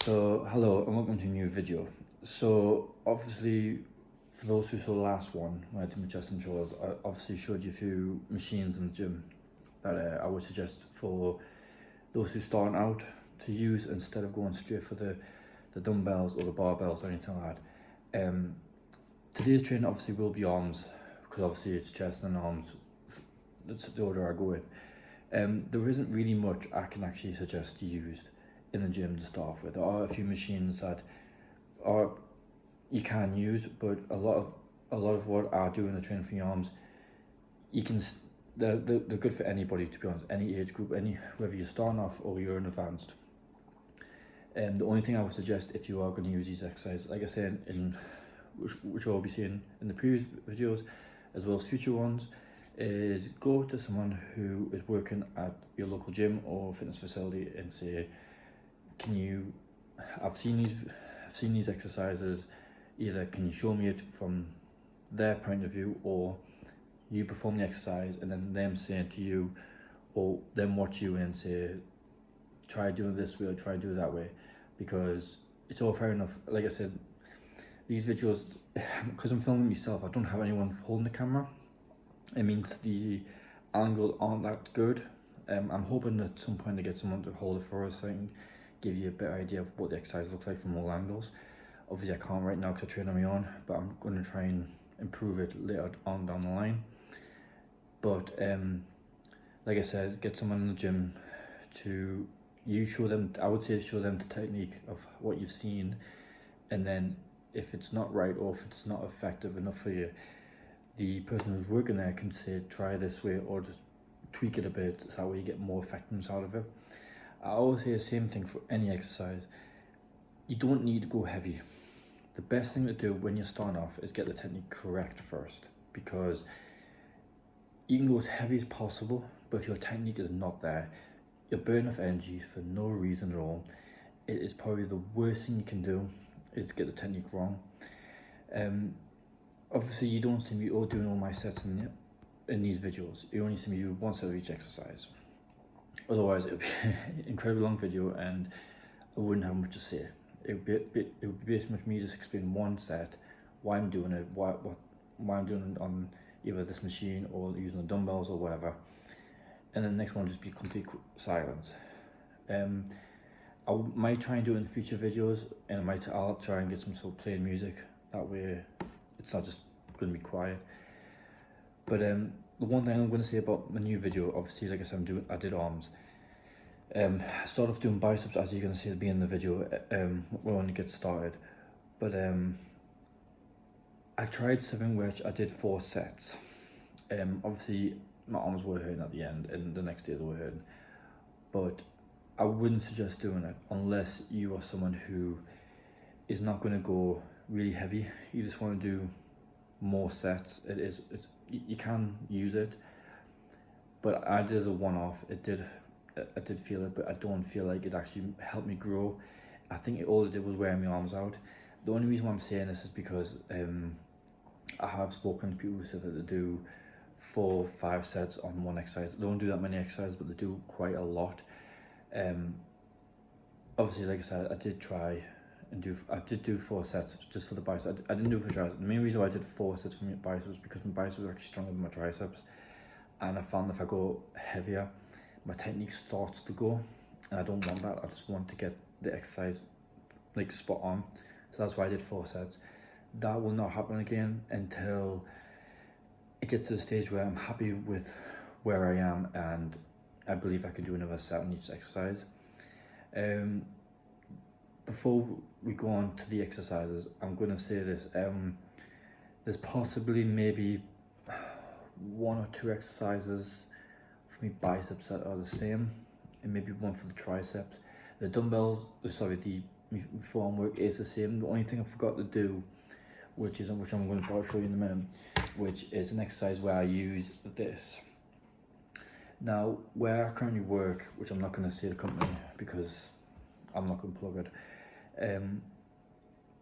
So hello and welcome to a new video. So obviously for those who saw the last one when I did my chest and shoulders, I obviously showed you a few machines in the gym that I would suggest for those who starting out to use instead of going straight for the dumbbells or the barbells or anything like that. Today's training obviously will be arms because obviously it's chest and arms. That's the order I go in. There isn't really much I can actually suggest to use in the gym to start off with. There are a few machines that you can use, but a lot of what I do in the training for your arms, they're good for anybody, to be honest, any age group, whether you're starting off or you're an advanced. The only thing I would suggest if you are going to use these exercises, like I said, which I'll be seeing in the previous videos as well as future ones, is go to someone who is working at your local gym or fitness facility and say, I've seen these exercises, either can you show me it from their point of view, or you perform the exercise and then them saying to you, or them watch you and say, try doing it this way or try do it that way. Because it's all fair enough, like I said, these videos, because I'm filming myself, I don't have anyone holding the camera. It means the angle aren't that good. I'm hoping at some point to get someone to hold it for us so I can give you a better idea of what the exercise looks like from all angles. Obviously I can't right now because I train on my own, but I'm going to try and improve it later on down the line. But like I said, get someone in the gym to show them, I would say show them the technique of what you've seen, and then if it's not right or if it's not effective enough for you, the person who's working there can say try this way or just tweak it a bit so that way you get more effectiveness out of it. I always say the same thing for any exercise. You don't need to go heavy. The best thing to do when you're starting off is get the technique correct first, because you can go as heavy as possible, but if your technique is not there, you'll burn off energy for no reason at all. It is probably the worst thing you can do is to get the technique wrong. Obviously you don't see me doing all my sets in these videos. You only see me do one set of each exercise. Otherwise it would be an incredibly long video and I wouldn't have much to say. It would be basically much me just explaining one set, why I'm doing it, why I'm doing it on either this machine or using the dumbbells or whatever. And then the next one will just be complete silence. I might try and do it in future videos, and I'll try and get some sort of plain music. That way it's not just going to be quiet. But the one thing I'm going to say about my new video, obviously, like I said, I did arms. I started off doing biceps, as you're going to see at the beginning of the video, when it gets started. But I tried something which I did 4 sets. Obviously, my arms were hurting at the end, and the next day they were hurting. But I wouldn't suggest doing it unless you are someone who is not going to go really heavy. You just want to do more sets. You can use it, but I did as a one-off. I did feel it, but I don't feel like it actually helped me grow. I think all it did was wear my arms out. The only reason why I'm saying this is because I have spoken to people who said that they do 4 or 5 sets on one exercise. They don't do that many exercises, but they do quite a lot. Obviously, like I said, I did do 4 sets just for the biceps. I didn't do it for triceps. The main reason why I did 4 sets for my biceps was because my biceps are actually stronger than my triceps, and I found if I go heavier, my technique starts to go, and I don't want that. I just want to get the exercise like spot on. So that's why I did 4 sets. That will not happen again until it gets to the stage where I'm happy with where I am and I believe I can do another set on each exercise. Before we go on to the exercises, I'm going to say this. There's possibly maybe 1 or 2 exercises for me biceps that are the same, and maybe 1 for the triceps. The dumbbells, the forearm work is the same. The only thing I forgot to do, which I'm going to show you in a minute, which is an exercise where I use this. Now, where I currently work, which I'm not going to say the company because I'm not going to plug it,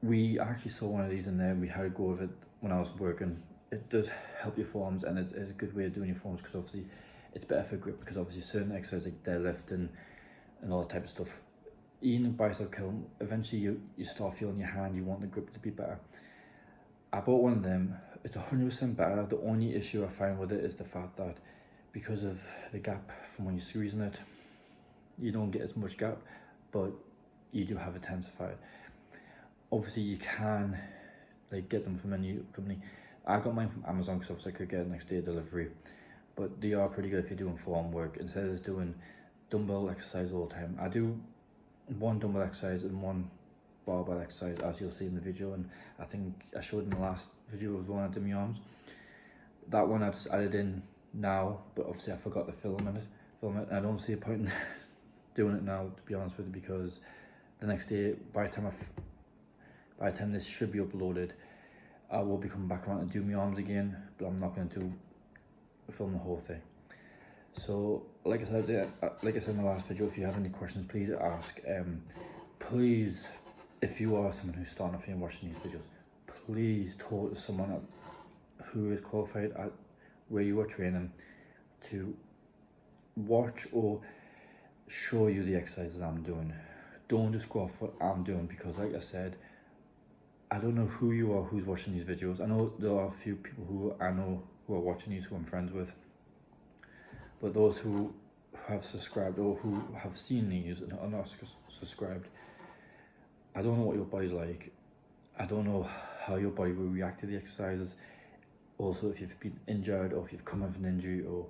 we actually saw one of these in there. We had a go of it when I was working. It does help your forearms, and it's a good way of doing your forearms because obviously it's better for grip, because obviously certain exercises like deadlifting and all that type of stuff, even a bicep curl, eventually you start feeling your hand, you want the grip to be better. I bought one of them, it's 100% better. The only issue I find with it is the fact that because of the gap from when you're squeezing it, you don't get as much gap, but you do have intensified. Obviously you can like get them from any company. I got mine from Amazon because obviously I could get it next day delivery, but they are pretty good if you're doing forearm work instead of just doing dumbbell exercise all the time. I do one dumbbell exercise and one barbell exercise, as you'll see in the video, and I think I showed in the last video was one I did my arms. That one I just added in now, but obviously I forgot to film it. I don't see a point in doing it now, to be honest with you, because the next day, by the time this should be uploaded, I will be coming back around and do my arms again, but I'm not going to film the whole thing. So like I said in the last video, if you have any questions, please ask. Please, if you are someone who's starting off and watching these videos, please talk to someone who is qualified at where you are training to watch or show you the exercises I'm doing. Don't just go off what I'm doing, because like I said, I don't know who you are who's watching these videos. I know there are a few people who I know who are watching these who I'm friends with, but those who have subscribed or who have seen these and are not subscribed, I don't know what your body's like. I don't know how your body will react to the exercises. Also, if you've been injured, or if you've come off an injury, or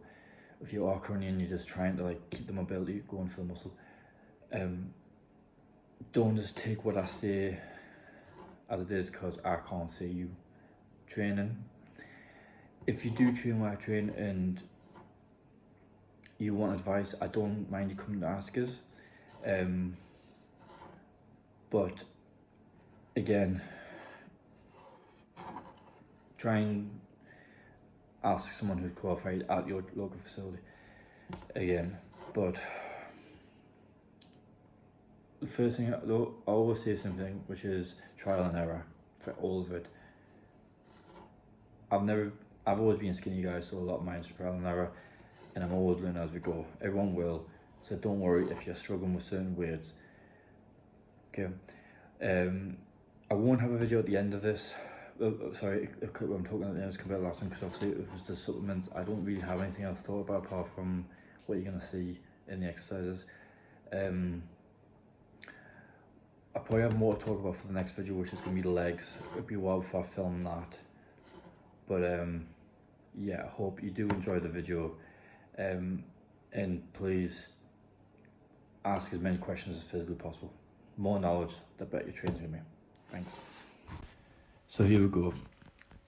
if you are currently and you're just trying to like keep the mobility going for the muscle, don't just take what I say as it is, because I can't see you training. If you do train where I train and you want advice, I don't mind you coming to ask us. But again, try and ask someone who's qualified at your local facility again. But the first thing, though, I always say something, which is trial and error for all of it. I've always been a skinny guy, so a lot of mine's trial and error, and I'm always learning as we go. Everyone will, so don't worry if you're struggling with certain weights. Okay, I won't have a video at the end of this. Sorry, I'm talking at the end is compared to last time, because obviously it was the supplements. I don't really have anything else to talk about apart from what you're going to see in the exercises. I probably have more to talk about for the next video, which is going to be the legs. It'll be a while before I film that, but yeah, I hope you do enjoy the video, and please ask as many questions as physically possible. More knowledge, the better your training's going to be. Thanks. So here we go.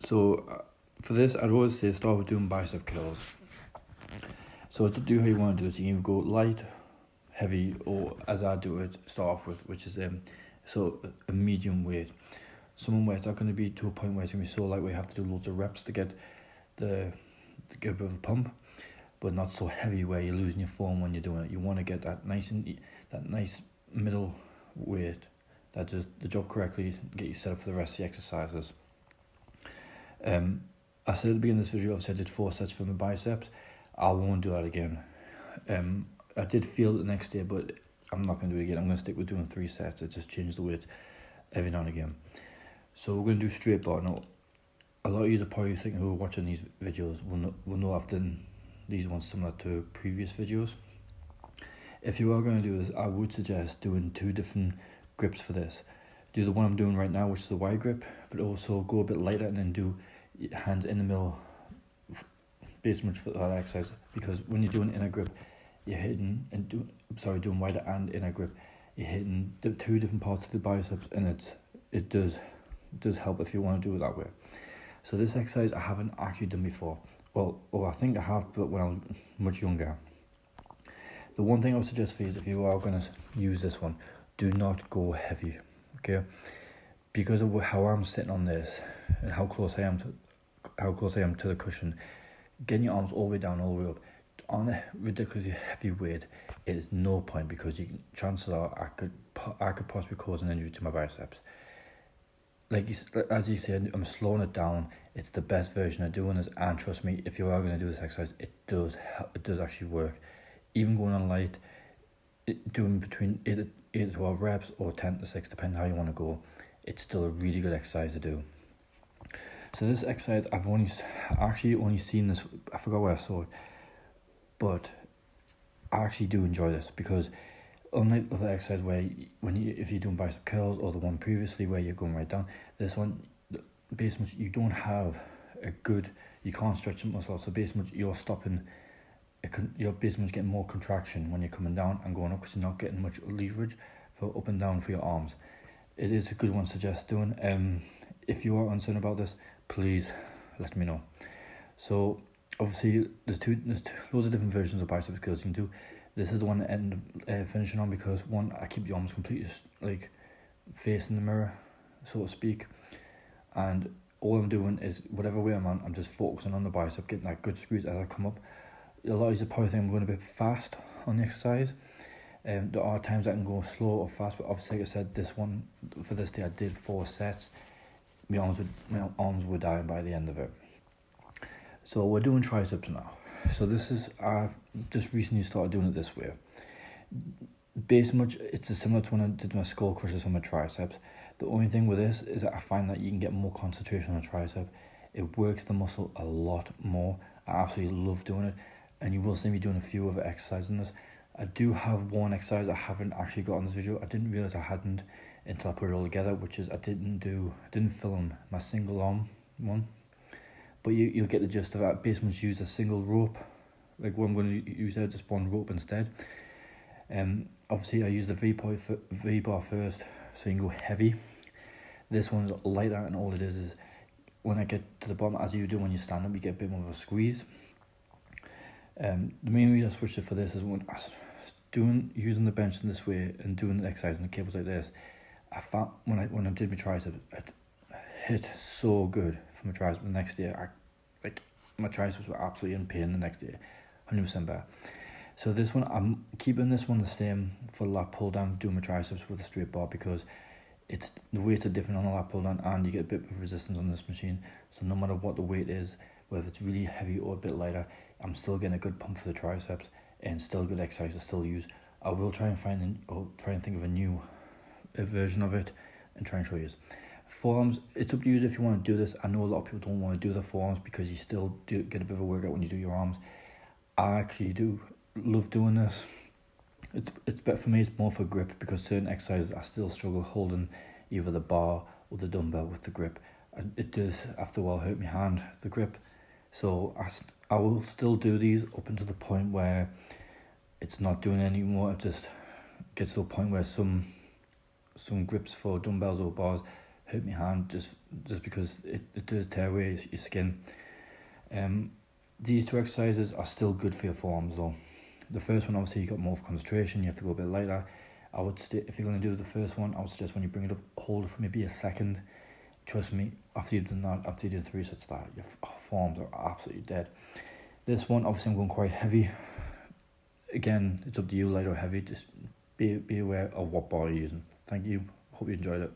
So for this, I'd always say start with doing bicep curls. So to do how you want to do this, you can either go light, heavy, or as I do it, start off with, which is so a medium weight. Some weights are going to be to a point where it's going to be so light where you have to do loads of reps to get a bit of a pump, but not so heavy where you're losing your form when you're doing it. You want to get that nice middle weight that does the job correctly, get you set up for the rest of the exercises. I said at the beginning of this video, I did 4 sets for my biceps. I won't do that again. I did feel it the next day, but I'm not going to do it again. I'm going to stick with doing 3 sets. I just change the weight every now and again. So we're going to do straight bar. Now, a lot of you are probably thinking who are watching these videos will know I've done these ones similar to previous videos. If you are going to do this, I would suggest doing 2 different grips for this. Do the one I'm doing right now, which is the wide grip, but also go a bit lighter and then do hands in the middle, basically for that exercise. Because when you're doing inner grip, you're hitting doing wider and inner grip, you're hitting the 2 different parts of the biceps, and it does help if you want to do it that way. So this exercise I haven't actually done before. Well, I think I have, but when I was much younger. The one thing I would suggest for you is, if you are going to use this one, do not go heavy, okay? Because of how I'm sitting on this and how close I am to the cushion, getting your arms all the way down, all the way up on a ridiculously heavy weight, it is no point, because chances are I could possibly cause an injury to my biceps. As you said, I'm slowing it down. It's the best version of doing this, and trust me, if you are going to do this exercise, it does actually work. Even going on light, doing between 8 8 to 12 reps or 10 to 6, depending how you want to go. It's still a really good exercise to do. So this exercise, I've actually only seen this, I forgot where I saw it, but I actually do enjoy this because unlike other exercise where if you're doing bicep curls or the one previously where you're going right down, this one, basically you don't have you can't stretch the muscle, so basically you're basically getting more contraction when you're coming down and going up because you're not getting much leverage for up and down for your arms. It is a good one to suggest doing. If you are uncertain about this, please let me know. So obviously there's loads of different versions of bicep curls you can do. This is the one that I end up finishing on because one, I keep the arms completely like facing the mirror, so to speak, and all I'm doing is whatever way I'm on, I'm just focusing on the bicep, getting that good squeeze as I come up. A lot of these are probably think I'm going a bit fast on the exercise. There are times I can go slow or fast, but obviously, like I said, this one for this day I did 4 sets. My arms were dying by the end of it. So we're doing triceps now. So I've just recently started doing it this way. Basically, it's similar to when I did my skull crushers on my triceps. The only thing with this is that I find that you can get more concentration on a tricep. It works the muscle a lot more. I absolutely love doing it, and you will see me doing a few other exercises in this. I do have one exercise I haven't actually got on this video. I didn't realize I hadn't until I put it all together, which is I didn't film my single arm one, but you'll get the gist of that. Basically, just use a single rope, like what I'm going to use there, just one rope instead. Obviously I use the V bar first, so you can go heavy. This one's lighter, and all it is when I get to the bottom, as you do when you stand up, you get a bit more of a squeeze. The main reason I switched it for this is when I using the bench in this way and doing the exercise and the cables like this, I found when I did my triceps, it hit so good for my triceps. The next day, my triceps were absolutely in pain the next day, 100% better. So this one, I'm keeping this one the same for lat pull down, doing my triceps with a straight bar, because the weights are different on a lat pull down and you get a bit of resistance on this machine. So no matter what the weight is, whether it's really heavy or a bit lighter, I'm still getting a good pump for the triceps and still good exercise to still use. I will try and think of a new version of it and try and show you. Forearms, it's up to you if you want to do this. I know a lot of people don't want to do the forearms because you still do get a bit of a workout when you do your arms. I actually do love doing this. It's better for me. It's more for grip, because certain exercises I still struggle holding either the bar or the dumbbell with the grip, and it does after a while hurt my hand, the grip. So I will still do these up until the point where it's not doing anymore. It just gets to a point where some grips for dumbbells or bars hurt my hand just because it does tear away your skin. These two exercises are still good for your forearms though. The first one, obviously, you got more concentration, you have to go a bit lighter. I would if you're going to do the first one, I would suggest when you bring it up, hold it for maybe a second. Trust me, after you've done that, after you do 3 sets of that, your forearms are absolutely dead. This one, obviously, I'm going quite heavy. Again, it's up to you, light or heavy. Just be aware of what bar you're using. Thank you. Hope you enjoyed it.